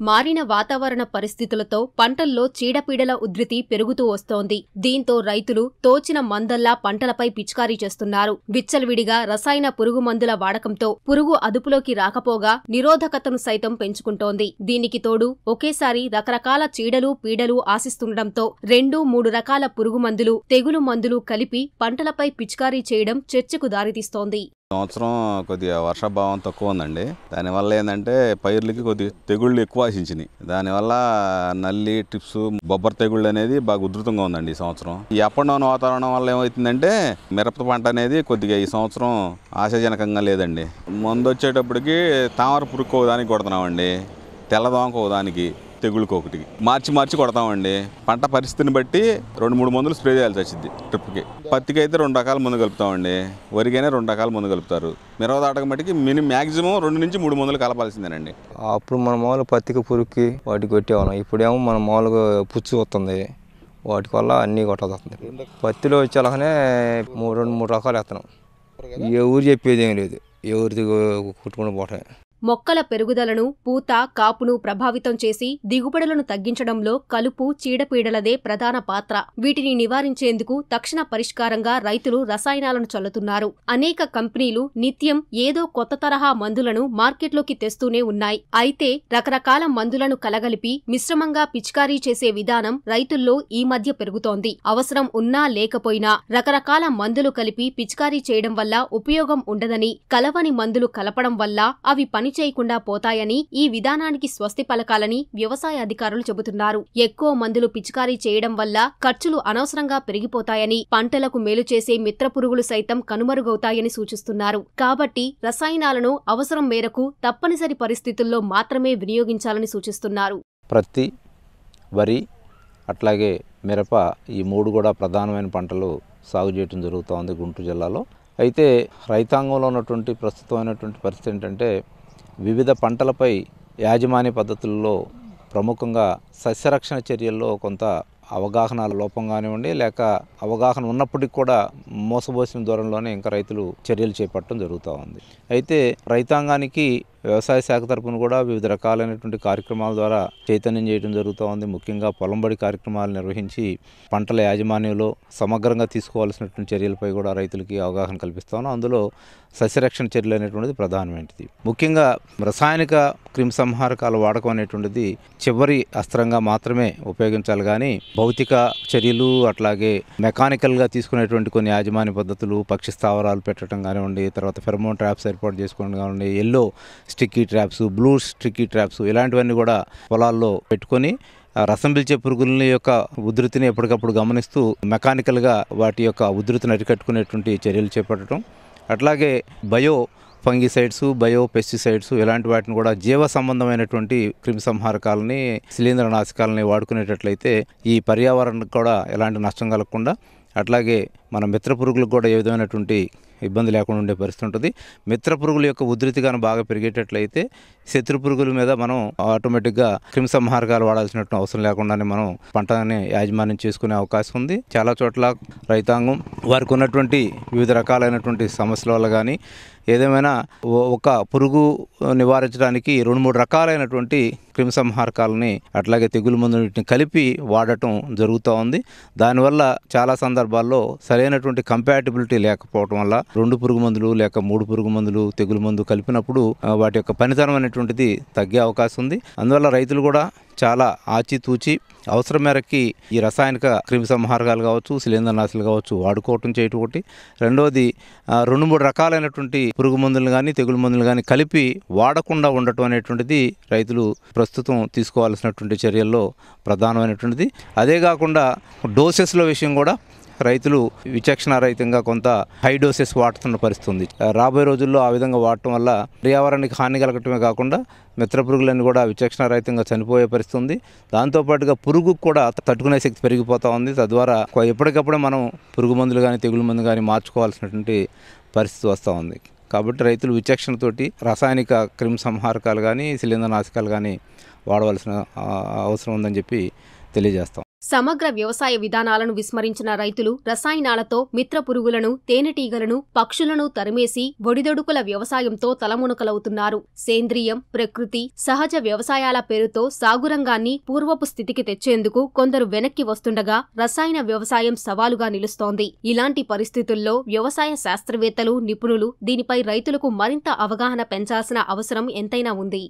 మారిన వాతావరణ పరిస్థితులతో పంటల్లో చీడపీడల ఉధృతి పెరుగుతూ వస్తోంది. దీంతో రైతులు తోచిన మందల్లా పంటలపై పిచికారీ చేస్తున్నారు. విచ్చలవిడిగా రసాయన పురుగు మందుల వాడకంతో పురుగు అదుపులోకి రాకపోగా నిరోధకతను సైతం పెంచుకుంటోంది. దీనికి తోడు ఒకేసారి రకరకాల చీడలు పీడలు ఆశిస్తుండటంతో 2-3 రకాల పురుగు మందులు, తెగులు మందులు కలిపి పంటలపై పిచికారీ చేయడం చర్చకు దారితీస్తోంది. సంవత్సరం కొద్దిగా వర్షాభావం తక్కువ ఉందండి. దానివల్ల ఏంటంటే పైర్లకి కొద్దిగా తెగుళ్ళు ఎక్కువ ఆశించినాయి. దానివల్ల నల్లి, టిప్స్, బొబ్బర తెగుళ్ళు అనేది బాగా ఉధృతంగా ఉందండి ఈ సంవత్సరం. ఈ అప్ అండ్ డౌన్ వాతావరణం వల్ల ఏమవుతుందంటే మిరప పంట అనేది కొద్దిగా ఈ సంవత్సరం ఆశాజనకంగా లేదండి. మందు వచ్చేటప్పటికి తామర పురుగుకు ఒకదానికి కొడుతున్నామండి, తెల్లదోమకు ఒకదానికి, తెగుళ్ళకి ఒకటి మార్చి కొడతామండి. పంట పరిస్థితిని బట్టి 2-3 మందులు స్ప్రే చేయాల్సి వచ్చింది ట్రిప్కి. పత్తికి అయితే 2 రకాల మందు కలుపుతామండి, వరికైనా 2 రకాల మందు కలుపుతారు. మిరవ దాటక మట్టికి మ్యాక్సిమం 2-3 మందులు కలపాల్సిందేనండి. అప్పుడు మన మామూలు పత్తికి పురుగుకి వాటికి కొట్టేవాళ్ళం. ఇప్పుడేమో మన మామూలుగా పుచ్చు వస్తుంది, వాటి వల్ల అన్నీ కొట్టేస్తుంది. పత్తిలో వచ్చేలాగానే 2-3 రకాలు వేస్తున్నాం. ఎవరు చెప్పేది ఏం లేదు, ఎవరిది కుట్టుకుని పోవటమే. మొక్కల పెరుగుదలను, పూత, కాపును ప్రభావితం చేసి దిగుబడులను తగ్గించడంలో కలుపు, చీడపీడలదే ప్రధాన పాత్ర. వీటిని నివారించేందుకు తక్షణ పరిష్కారంగా రైతులు రసాయనాలను చల్లుతున్నారు. అనేక కంపెనీలు నిత్యం ఏదో కొత్త తరహా మందులను మార్కెట్లోకి తెస్తూనే ఉన్నాయి. అయితే రకరకాల మందులను కలగలిపి మిశ్రమంగా పిచికారీ చేసే విధానం రైతుల్లో ఈ మధ్య పెరుగుతోంది. అవసరం ఉన్నా లేకపోయినా రకరకాల మందులు కలిపి పిచికారీ చేయడం వల్ల ఉపయోగం ఉండదని, కలవని మందులు కలపడం వల్ల అవి పని చేయకుండా పోతాయని, ఈ విధానానికి స్వస్తి పలకాలని వ్యవసాయ అధికారులు చెబుతున్నారు. ఎక్కువ మందులు పిచికారీ చేయడం వల్ల ఖర్చులు అనవసరంగా పెరిగిపోతాయని, పంటలకు మేలు చేసే మిత్ర పురుగులు సైతం కనుమరుగవుతాయని సూచిస్తున్నారు. కాబట్టి రసాయనాలను అవసరం మేరకు తప్పనిసరి పరిస్థితుల్లో మాత్రమే వినియోగించాలని సూచిస్తున్నారు. ప్రత్తి, వరి, అట్లాగే మిరప, ఈ 3 కూడా ప్రధానమైన పంటలు సాగు చేయడం జరుగుతోంది గుంటూరు జిల్లాలో. అయితే రైతాంగంలో ఉన్నటువంటి ప్రస్తుతమైనటువంటి పరిస్థితి ఏంటంటే, వివిధ పంటలపై యాజమాన్య పద్ధతుల్లో ప్రముఖంగా సస్యరక్షణ చర్యల్లో కొంత అవగాహన లోపం కానివ్వండి, లేక అవగాహన ఉన్నప్పటికీ కూడా మోసపోసిన ధోరణిలోనే ఇంకా రైతులు చర్యలు చేపట్టడం జరుగుతూ ఉంది. అయితే రైతాంగానికి వ్యవసాయ శాఖ తరపున కూడా వివిధ రకాలైనటువంటి కార్యక్రమాల ద్వారా చైతన్యం చేయడం జరుగుతూ ఉంది. ముఖ్యంగా పొలంబడి కార్యక్రమాలు నిర్వహించి పంటల యాజమాన్యంలో సమగ్రంగా తీసుకోవాల్సినటువంటి చర్యలపై కూడా రైతులకి అవగాహన కల్పిస్తా ఉన్నాం. అందులో సస్యరక్షణ చర్యలు అనేటువంటిది ప్రధానమైనది. ముఖ్యంగా రసాయనిక క్రిమిసంహారకాల వాడకం అనేటువంటిది చివరి అస్త్రంగా మాత్రమే ఉపయోగించాలి కానీ భౌతిక చర్యలు, అట్లాగే మెకానికల్గా తీసుకునేటువంటి కొన్ని యాజమాన్య పద్ధతులు, పక్షి స్థావరాలు పెట్టడం కానివ్వండి, తర్వాత ఫెరమోన్ ట్రాప్స్ ఏర్పాటు చేసుకోవడం కానివ్వండి, yellow sticky traps, blue sticky traps, ఇలాంటివన్నీ కూడా పొలాల్లో పెట్టుకొని రసం పీల్చే పురుగుల యొక్క ఉధృతిని ఎప్పటికప్పుడు గమనిస్తూ మెకానికల్గా వాటి యొక్క ఉధృతిని అరికట్టుకునేటువంటి చర్యలు చేపట్టడం, అట్లాగే బయో ఫంగిసైడ్స్, బయో పెస్టిసైడ్స్ ఇలాంటి వాటిని కూడా జీవ సంబంధమైనటువంటి క్రిమిసంహారకాలని, శిలీంద్రనాశకాలని వాడుకునేటట్లయితే ఈ పర్యావరణానికి కూడా ఎలాంటి నష్టం కలగకుండా, అట్లాగే మన మిత్ర పురుగులకు కూడా ఏ విధమైనటువంటి ఇబ్బంది లేకుండా ఉండే పరిస్థితి ఉంటుంది. మిత్ర పురుగుల యొక్క ఉధృతి కానీ బాగా పెరిగేటట్లయితే శత్రు పురుగుల మీద మనం ఆటోమేటిక్గా క్రిమిసంహారకాలు వాడాల్సినట్టు అవసరం లేకుండానే మనం పంటని యాజమాన్యం చేసుకునే అవకాశం ఉంది. చాలా చోట్ల రైతాంగం వారికి ఉన్నటువంటి వివిధ రకాలైనటువంటి సమస్యల వల్ల కానీ ఏదేమైనా ఒక పురుగు నివారించడానికి 2-3 రకాలైనటువంటి క్రిమిసంహారకాలని అట్లాగే తెగులు మందుని కలిపి వాడటం జరుగుతూ ఉంది. దానివల్ల చాలా సందర్భాల్లో సరైనటువంటి కంపాటిబిలిటీ లేకపోవడం వల్ల 2 పురుగు మందులు లేక 3 పురుగు మందులు, తెగులు మందు కలిపినప్పుడు వాటి యొక్క పనితనం అనేటువంటిది తగ్గే అవకాశం ఉంది. అందువల్ల రైతులు కూడా చాలా ఆచితూచి అవసరం మేరకి ఈ రసాయనిక క్రిమిసంహారకాలు కావచ్చు, శిలీంద్రనాశులు కావచ్చు వాడుకోవటం చేయటం ఒకటి. రెండవది 2-3 రకాలైనటువంటి పురుగు మందులు కానీ తెగులు మందులు కానీ కలిపి వాడకుండా ఉండటం అనేటువంటిది రైతులు ప్రస్తుతం తీసుకోవాల్సినటువంటి చర్యల్లో ప్రధానమైనటువంటిది. అదే కాకుండా డోసెస్ల విషయం కూడా రైతులు విచక్షణారహితంగా కొంత హై డోసెస్ వాడుతున్న పరిస్థితి ఉంది. రాబోయే రోజుల్లో ఆ విధంగా వాడటం వల్ల పర్యావరణానికి హాని కలగటమే కాకుండా మిత్ర పురుగులన్నీ కూడా విచక్షణారహితంగా చనిపోయే పరిస్థితి ఉంది. దాంతోపాటుగా పురుగుకు కూడా తట్టుకునే శక్తి పెరిగిపోతూ ఉంది. తద్వారా ఎప్పటికప్పుడు మనం పురుగు మందులు కానీ తెగులు మందు కానీ మార్చుకోవాల్సినటువంటి పరిస్థితి వస్తూ ఉంది. కాబట్టి రైతులు విచక్షణతోటి రసాయనిక క్రిమిసంహారకాలు కానీ శిలీంద్రనాశకాలు కానీ వాడవలసిన అవసరం ఉందని చెప్పి తెలియజేస్తాం. సమగ్ర వ్యవసాయ విధానాలను విస్మరించిన రైతులు రసాయనాలతో మిత్ర పురుగులను, తేనెటీగలను, పక్షులను తరిమేసి ఒడిదొడుకుల వ్యవసాయంతో తలమునకలవుతున్నారు. సేంద్రియం, ప్రకృతి, సహజ వ్యవసాయాల పేరుతో సాగురంగాన్ని పూర్వపు స్థితికి తెచ్చేందుకు కొందరు వెనక్కి వస్తుండగా రసాయన వ్యవసాయం సవాలుగా నిలుస్తోంది. ఇలాంటి పరిస్థితుల్లో వ్యవసాయ శాస్త్రవేత్తలు, నిపుణులు దీనిపై రైతులకు మరింత అవగాహన పెంచాల్సిన అవసరం ఎంతైనా ఉంది.